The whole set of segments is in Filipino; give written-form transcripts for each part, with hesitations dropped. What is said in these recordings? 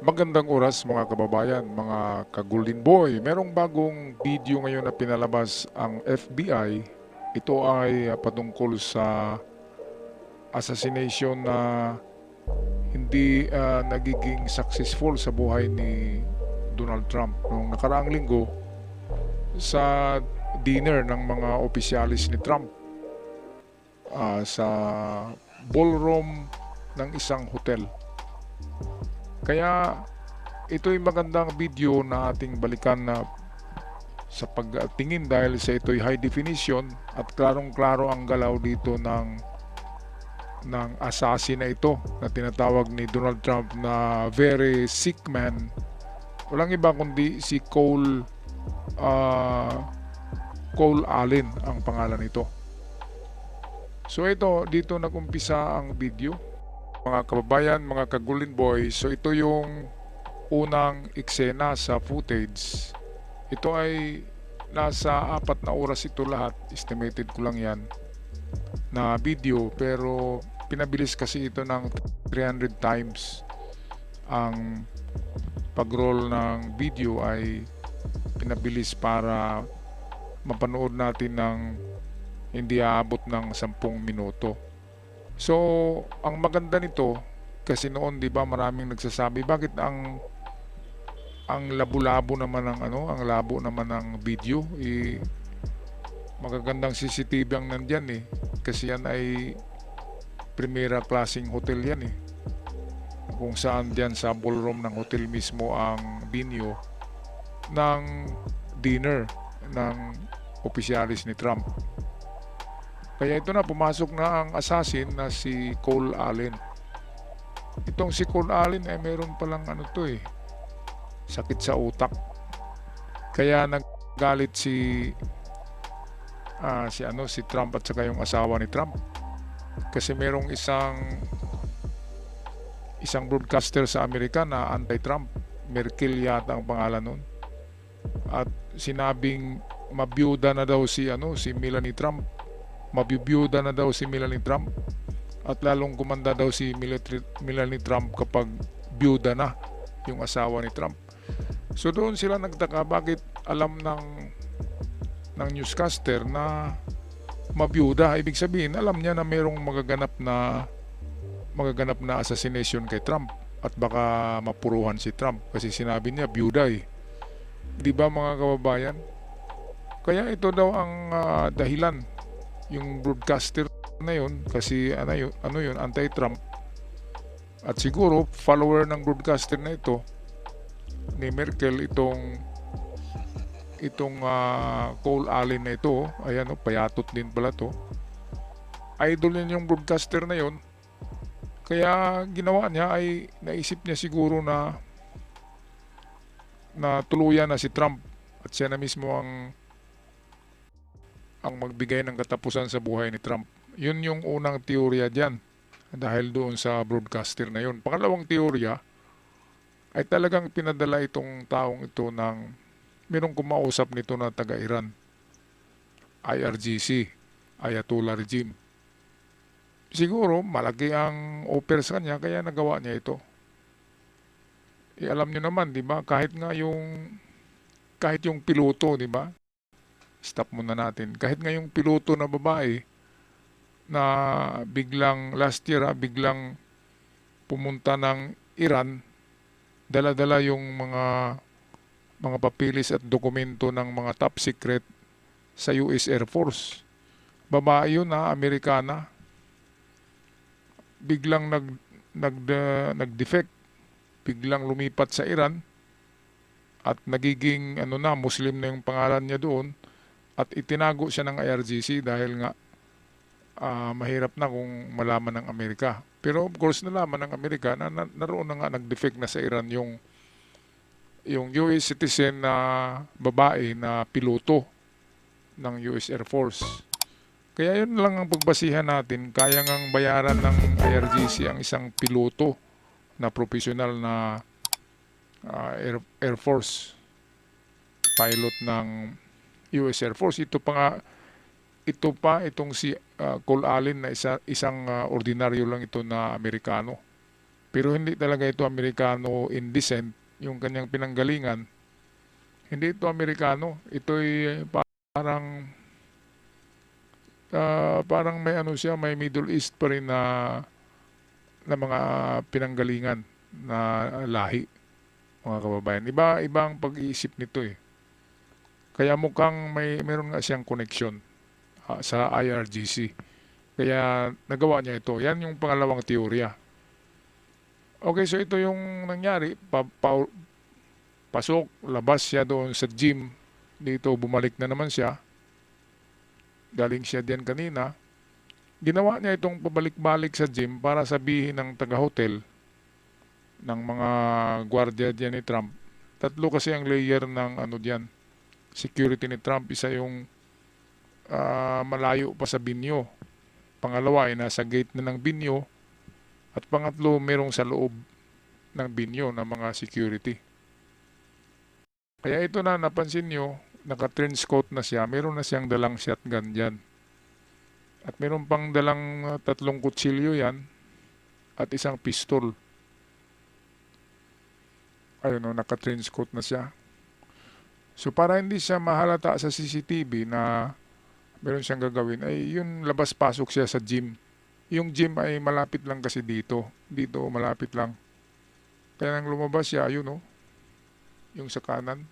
Magandang oras mga kababayan, mga ka-Golden Boy. Merong bagong video ngayon na pinalabas ang FBI. Ito ay patungkol sa assassination na hindi nagiging successful sa buhay ni Donald Trump. Noong nakaraang linggo sa dinner ng mga opisyalis ni Trump sa ballroom ng isang hotel. Kaya ito'y magandang video na ating balikan na sa pagtingin dahil sa ito'y high definition at klarong-klaro ang galaw dito ng assassin na ito na tinatawag ni Donald Trump na very sick man. Walang iba kundi si Cole Allen ang pangalan nito. So ito, dito nagumpisa ang video. Mga kababayan, mga ka-Golden Boys, so ito yung unang eksena sa footage. Ito ay nasa 4 na oras ito lahat, estimated ko lang yan na video, pero pinabilis kasi ito ng 300 times. Ang pag-roll ng video ay pinabilis para mapanood natin ng hindi aabot ng 10 minuto. So, ang maganda nito kasi noon 'di ba maraming nagsasabi bakit ang labo-labo naman ng ang labo naman ng video, magagandang CCTV ang nandiyan kasi yan ay primera klaseng hotel yan kung saan diyan sa ballroom ng hotel mismo ang venue ng dinner ng opisyalis ni Trump. Kaya ito na, pumasok na ang assassin na si Cole Allen. Itong si Cole Allen ay meron palang sakit sa utak. Kaya naggalit si Trump at saka yung asawa ni Trump. Kasi merong isang broadcaster sa Amerika na anti-Trump, Merkel yata ang pangalan nun. At sinabing mabiyuda na daw si Melania Trump. Mabibiyuda na daw si Melania Trump at lalong gumanda daw si Melania Trump kapag biyuda na yung asawa ni Trump. So doon sila nagtaka bakit alam ng newscaster na mabiyuda. Ibig sabihin alam niya na mayroong magaganap na assassination kay Trump at baka mapuruhan si Trump kasi sinabi niya biyuda Di ba mga kababayan? Kaya ito daw ang dahilan, yung broadcaster na yun kasi yun, anti-Trump at siguro follower ng broadcaster na ito ni Merkel itong Cole Allen na ito. Ayan payatot din pala to, idol niya yung broadcaster na yun. Kaya ginawa niya ay naisip niya siguro na tuluyan na si Trump at siya na mismo ang magbigay ng katapusan sa buhay ni Trump. Yun yung unang teorya dyan dahil doon sa broadcaster na yun. Pangalawang teorya ay talagang pinadala itong taong ito ng merong kumausap nito na taga-Iran, IRGC, Ayatollah Regime. Siguro malaki ang offer sa kanya kaya nagawa niya ito. Alam niyo naman, di ba, kahit yung piloto, di ba, stop muna natin. Kahit ngayong piloto na babae na biglang last year biglang pumunta ng Iran, dala-dala yung mga papilis at dokumento ng mga top secret sa US Air Force. Babae yun Amerikana. Biglang nag-defect, biglang lumipat sa Iran at nagiging Muslim na yung pangalan niya doon. At itinago siya ng IRGC dahil nga mahirap na kung malaman ng Amerika. Pero of course nalaman ng Amerika na naroon na nga nag-defect na sa Iran yung US citizen na babae na piloto ng US Air Force. Kaya yun lang ang pagbasihan natin. Kaya ngang bayaran ng IRGC ang isang piloto na professional na Air Force pilot ng US Air Force. Itong si Cole Allen na isang ordinaryo lang ito na Amerikano. Pero hindi talaga ito Amerikano in descent, yung kanyang pinanggalingan. Hindi ito Amerikano. Ito'y parang parang may ano siya, may Middle East pa rin na mga pinanggalingan na lahi, mga kababayan. Ibang pag-iisip nito eh. Kaya mukhang meron nga siyang connection sa IRGC. Kaya nagawa niya ito. Yan yung pangalawang teorya. Okay, so ito yung nangyari. Pasok, labas siya doon sa gym. Dito, bumalik na naman siya. Galing siya diyan kanina. Ginawa niya itong pabalik-balik sa gym para sabihin ng taga-hotel, ng mga gwardiya diyan ni Trump. Tatlo kasi ang layer ng ano diyan, security ni Trump. Isa yung malayo pa sa binyo. Pangalawa ay nasa gate na ng binyo. At pangatlo, merong sa loob ng binyo ng mga security. Kaya ito na, napansin nyo, naka-trench coat na siya, meron na siyang dalang shotgun dyan. At meron pang dalang 3 kutsilyo yan at isang pistol. Ayun o, naka-trench coat na siya. So para hindi siya mahalata sa CCTV na meron siyang gagawin, ay yun labas-pasok siya sa gym. Yung gym ay malapit lang kasi dito. Dito malapit lang. Kaya nang lumabas siya, yun o, yung sa kanan.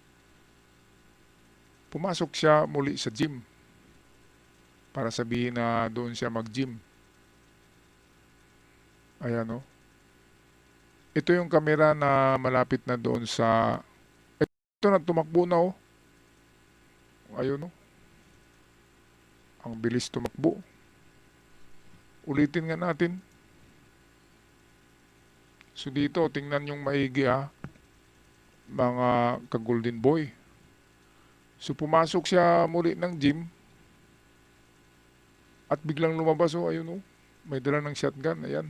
Pumasok siya muli sa gym para sabihin na doon siya mag-gym. Ayan o. Ito yung kamera na malapit na doon sa... Ito na, tumakbo na o. Ayun o. Ang bilis tumakbo. Ulitin nga natin. So dito, tingnan yung maigi mga ka-Golden Boy. So pumasok siya muli ng gym at biglang lumabas ayun may dala ng shotgun, ayan.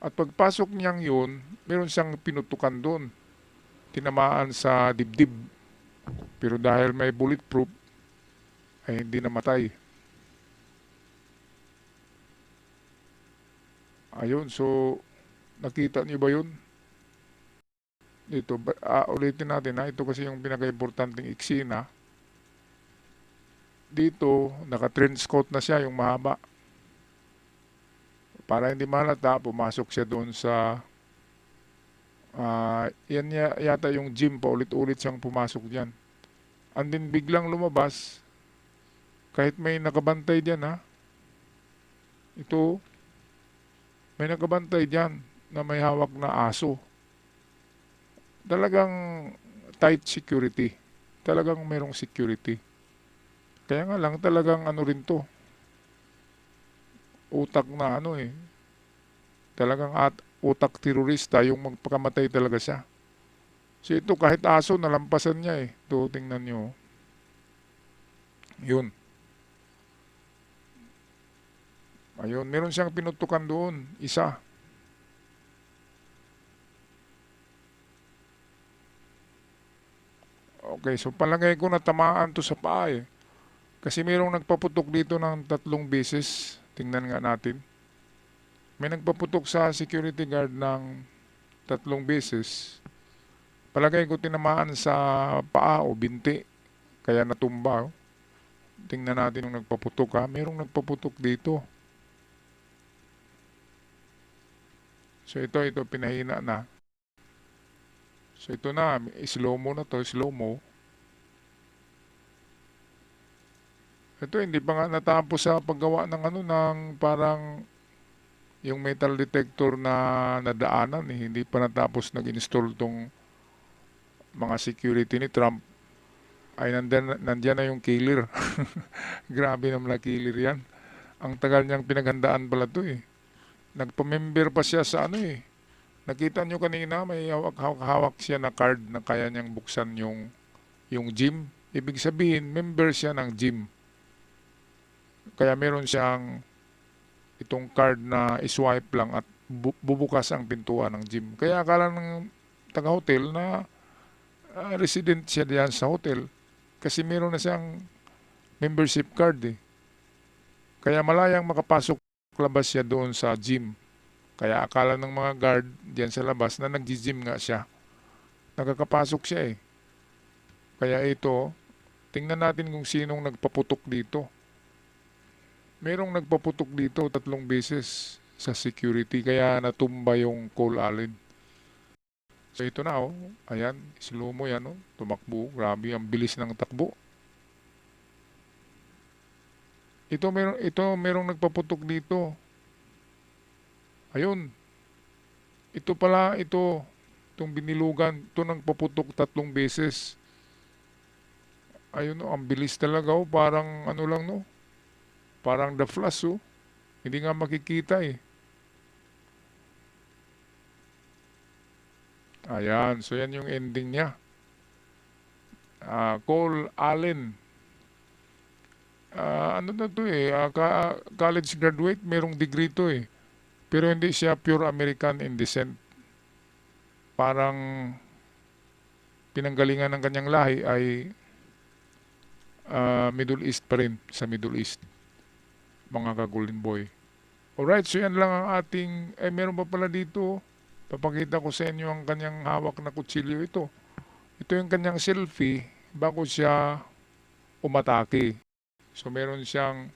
At pagpasok niyang yun, meron siyang pinutukan doon. Tinamaan sa dibdib. Pero dahil may bulletproof, ay hindi namatay. Ayun, so nakita niyo ba yun? Dito, ulitin natin ito kasi yung pinaka-importanting eksena. Dito, naka-trench coat na siya, yung mahaba. Para hindi malata, pumasok siya doon sa yan yata yung gym, pa ulit-ulit siyang pumasok diyan. And then biglang lumabas, kahit may nakabantay diyan ito, may nakabantay diyan na may hawak na aso. Talagang tight security. Talagang merong security. Kaya nga lang talagang ano rin to. Utak na talagang utak terorista yung magpakamatay talaga siya. So ito kahit aso nalampasan niya Ito tingnan nyo. Yun. Ayun, meron siyang pinutukan doon. Isa. Okay, so palagay ko natamaan to sa paa Kasi mayroong nagpaputok dito ng 3 beses. Tingnan nga natin. May nagpaputok sa security guard ng 3 beses. Palagay ko tinamaan sa paa o binti. Kaya natumba. Tingnan natin yung nagpaputok Mayroong nagpaputok dito. So ito pinahina na. So ito na, slow-mo na to, slow-mo. Ito hindi pa nga natapos sa paggawa ng ng parang yung metal detector na nadaanan hindi pa natapos nag-install tong mga security ni Trump. Ay nandiyan na yung killer. Grabe naman na killer yan. Ang tagal niyang pinaghandaan pala to Nagpa-member pa siya sa Nakita nyo kanina may hawak siya na card na kaya niyang buksan yung gym. Ibig sabihin, member siya ng gym. Kaya meron siyang itong card na iswipe lang at bubukas ang pintuan ng gym. Kaya akala ng taga-hotel na resident siya diyan sa hotel. Kasi meron na siyang membership card Kaya malayang makapasok labas siya doon sa gym. Kaya akala ng mga guard diyan sa labas na nag-gym nga siya. Nakakapasok siya eh. Kaya ito, tingnan natin kung sinong nagpaputok dito. Merong nagpaputok dito 3 beses sa security kaya natumba yung Cole Allen. So ito na oh, ayan, slow mo yan oh, tumakbo, grabe ang bilis ng takbo. Merong nagpaputok dito. Ayun. Itong binilugan, ito nagpaputok 3 beses. Ayun oh, ang bilis talaga oh, parang ano lang no. Parang The Flash oh. Hindi nga makikita eh. Ayan, so yan yung ending niya. Cole Allen. Ano na to eh, college graduate, merong degree to eh. Pero hindi siya pure American in descent. Parang pinanggalingan ng kanyang lahi ay Middle East pa rin, sa Middle East. Mga ka-Golden Boy. Alright, so yan lang ang ating, meron pa pala dito. Papakita ko sa inyo ang kanyang hawak na kutsilyo ito. Ito yung kanyang selfie bago siya umatake. So meron siyang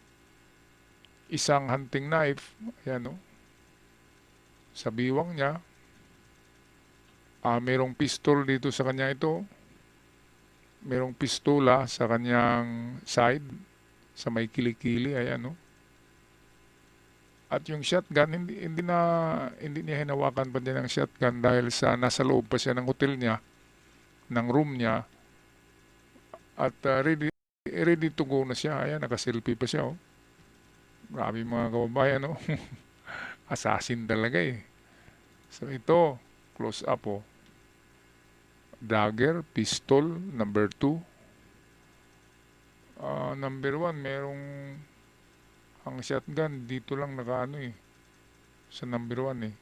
isang hunting knife, ayan o, sa biwang niya. Merong pistol dito sa kanya ito. Merong pistola sa kanyang side, sa may kilikili, ayan o. At yung shotgun, hindi niya hinawakan pa din ang shotgun dahil nasa loob pa siya ng hotel niya, ng room niya. At ready to go na siya. Ayan, nakaselfie pa siya. Oh. Grabe mga kababayan. Oh. Assassin talaga eh. So ito, close up oh. Dagger, pistol, number 2. Number 1, merong ang shotgun dito lang nakaano eh. Sa number 1 eh.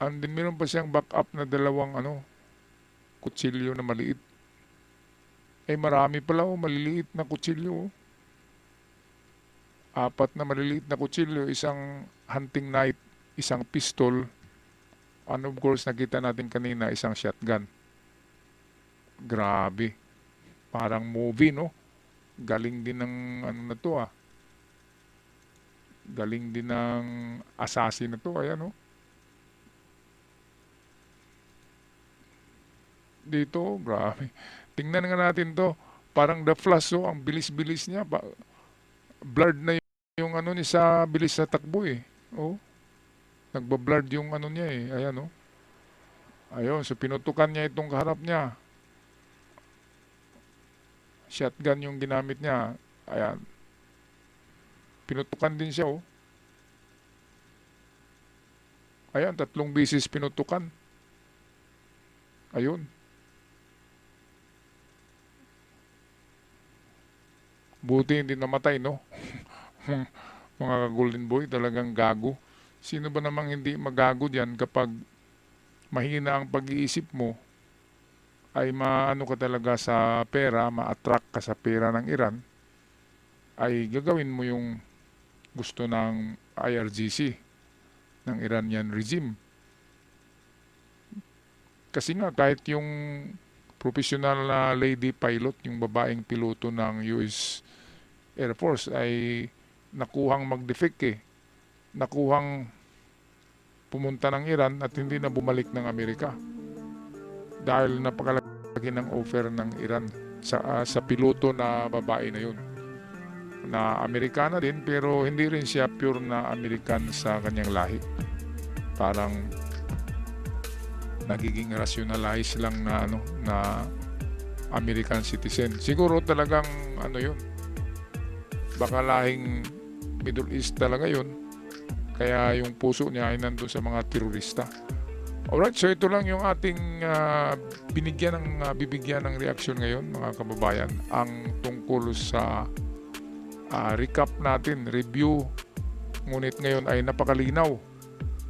And then meron pa siyang backup na dalawang kutsilyo na maliit. Marami pala maliliit na kutsilyo. 4 na maliliit na kutsilyo, isang hunting knife, isang pistol, and of course nakita natin kanina isang shotgun. Grabe. Parang movie no. Galing din ng na to ah. Galing din ng assassin na to, ayan no. Dito, grabe. Tingnan nga natin to. Parang The Flash oh, ang bilis-bilis niya. Blurred na yung niya sa bilis sa takbo eh. Oh. Nagba-blurred yung niya eh. Ayan oh. Ayun, so pinutukan niya itong kaharap niya. Shotgun yung ginamit niya. Ayan. Pinutukan din siya oh. Ayan, 3 beses pinutukan. Ayun. Buti hindi namatay, no? Mga Golden Boy, talagang gago. Sino ba namang hindi magago diyan kapag mahina ang pag-iisip mo, ay maano ka talaga sa pera, ma-attract ka sa pera ng Iran, ay gagawin mo yung gusto ng IRGC, ng Iranian regime. Kasi nga, kahit yung professional na lady pilot, yung babaeng piloto ng US Air Force ay nakuhang mag-defect eh. Nakuhang pumunta ng Iran at hindi na bumalik ng Amerika. Dahil napakalaki ng offer ng Iran sa piloto na babae na yun. Na Amerikana din pero hindi rin siya pure na American sa kanyang lahi. Parang nagiging rationalize lang na American citizen. Siguro talagang yun. Baka lahing Middle East talaga yun. Kaya yung puso niya ay nandun sa mga terorista. Alright, so ito lang yung ating bibigyan ng reaksyon ngayon mga kababayan. Ang tungkol sa recap natin, review. Ngunit ngayon ay napakalinaw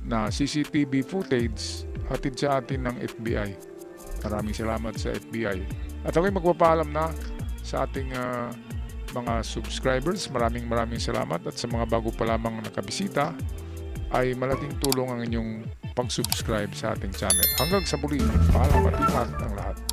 na CCTV footage hatid sa atin ng FBI. Maraming salamat sa FBI. At ako'y magpapaalam na sa ating mga subscribers. Maraming salamat at sa mga bago pa lamang nakabisita ay malaking tulong ang inyong pag-subscribe sa ating channel. Hanggang sa muli, paalam at ingat ang lahat.